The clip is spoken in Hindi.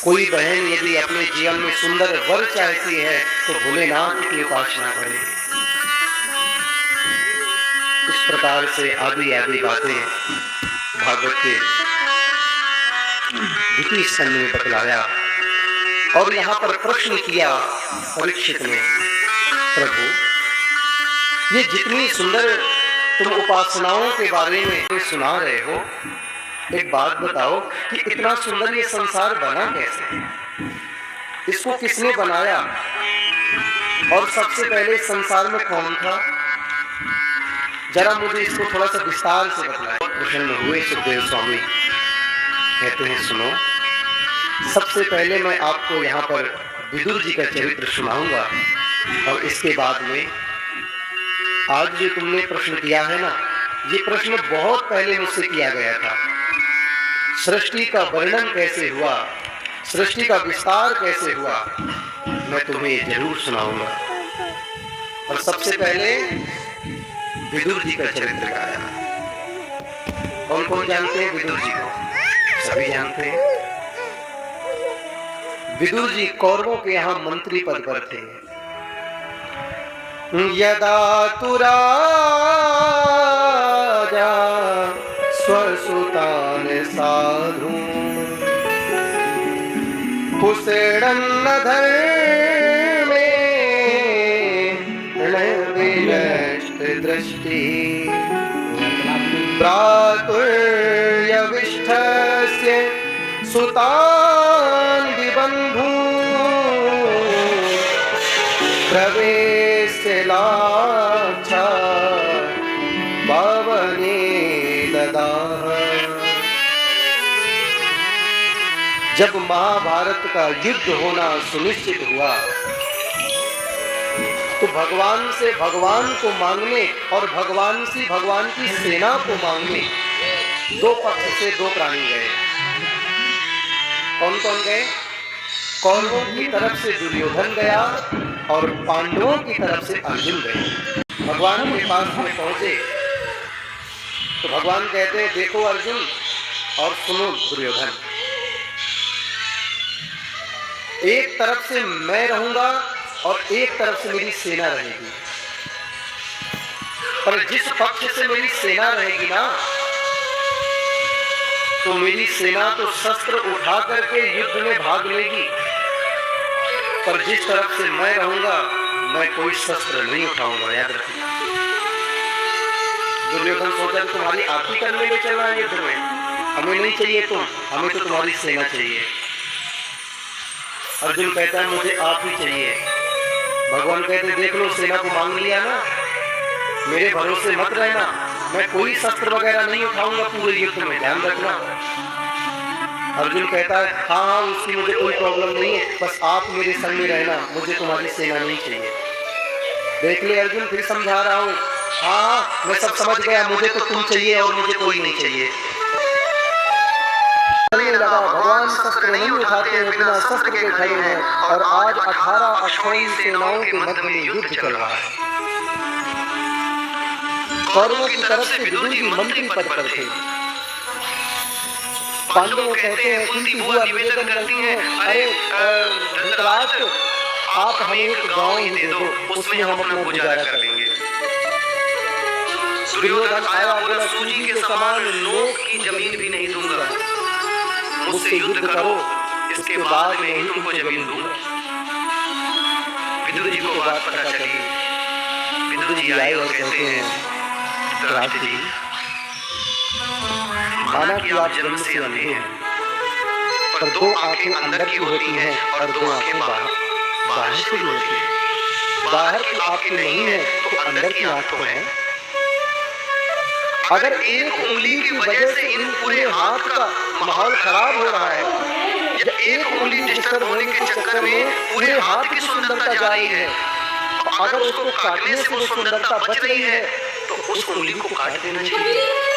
कोई बहन यदि अपने जीवन में सुंदर वर चाहती है तो भोलेनाथ की उपासना करे। इस प्रकार से आदि आदि बातें भागवत के द्वितीय स्कंद में बतलाया। और यहाँ पर प्रश्न किया परीक्षित ने, प्रभु ये जितनी सुंदर तुम उपासनाओं के बारे में सुना रहे हो, एक बात बताओ कि इतना सुंदर ये संसार बना कैसे? इसको किसने बनाया? और सबसे पहले संसार में कौन था? जरा मुझे इसको थोड़ा सा विस्तार से बताएं। प्रसन्न हुए सुखदेव स्वामी, कहते हैं सुनो, सबसे पहले मैं आपको यहाँ पर विदुर जी का चरित्र सुनाऊंगा और इसके बाद में आज जो तुमने प्रश्न किया है ना, ये प्रश्न बहुत पहले मुझसे किया गया था। सृष्टि का वर्णन कैसे हुआ, सृष्टि का विस्तार कैसे हुआ, मैं तुम्हें जरूर सुनाऊंगा। और सबसे पहले विदुर जी का चरित्र गाया। कौन कौन जानते हैं विदुर जी को? सभी जानते हैं। विदुर जी कौरवों के यहाँ मंत्री पद पर थे। यदा तु राजा स्वसुतान साधु कुसेड़न धर्मे विनष्ट दृष्टि प्रातुर्यविष्ठस्य सुतान विबंधु प्रवेश लाक्षा भवने ददाह। जब महाभारत का युद्ध होना सुनिश्चित हुआ तो भगवान से भगवान को मांगने और भगवान से भगवान की सेना को मांगने दो पक्ष से दो प्राणी गए। कौन कौन गए? कौरवों की तरफ से दुर्योधन गया और पांडवों की तरफ से अर्जुन गए। भगवान के पास में पहुंचे तो भगवान कहते हैं, देखो अर्जुन और सुनो दुर्योधन, एक तरफ से मैं रहूंगा और एक तरफ से मेरी सेना रहेगी। पर जिस पक्ष से मेरी सेना रहेगी ना, तो मेरी सेना तो शस्त्र उठा करके युद्ध में भाग लेगी, पर जिस तरफ से मैं रहूंगा मैं कोई शस्त्र नहीं उठाऊंगा। याद रखना। दुर्योधन सोचा कि तुम्हारी आरती करने में चलना है युद्ध में, हमें नहीं चाहिए तुम, हमें तो तुम्हारी सेना चाहिए। अर्जुन कहता है मुझे आप ही चाहिए। भगवान कहते देख लो, सेना को मांग लिया ना, मेरे भरोसे मत रहना, मैं कोई शस्त्र वगैरह नहीं उठाऊंगा पूरे युद्ध में, ध्यान रखना। अर्जुन कहता है हाँ उसकी मुझे कोई प्रॉब्लम नहीं है, बस आप मेरे संग में रहना, मुझे तुम्हारी सेना नहीं चाहिए। देख ले अर्जुन, फिर समझा रहा हूँ, हाँ मैं सब समझ गया, मुझे तो तुम चाहिए और मुझे कोई नहीं चाहिए। लगा भगवान शस्त्र नहीं उठाते हैं, बिना शस्त्र के खड़े हैं और आज 18 अश्वनी सेनाओं के मध्य में युद्ध चल रहा है। कौरवों की तरफ से विदुर जी मंत्री पद पर थे। पांडव कहते हैं, कुंती बुआ निवेदन करती हैं, अरे धृतराष्ट्र आप हमें एक गांव ही दे दो, उसमें हम अपना गुजारा करेंगे। दुर्योधन आया, बोला सूजी के समान लोक की जमीन भी नहीं दूंगा, मुझसे युद्ध करो, इसके बाद मैं ही तुमको जमीन दूंगा। विदुर जी को बात पता चली। विदुर जी आए और कहते हैं, धृतराष्ट्र जी माना कि आप जन्म से अंधे हैं, पर दो आंखें अंदर की होती हैं और दो आंखें बाहर से भी होती हैं। बाहर की आंखें नहीं है तो अंदर की आंख तो है। अगर एक उंगली की वजह से इन पूरे हाथ का माहौल खराब हो रहा है, या एक उंगली डिस्टर्ब होने के चक्कर में पूरे हाथ की सुंदरता जा रही है, अगर उसको काटने से वो सुंदरता बच रही है तो उस उंगली को काट देना चाहिए।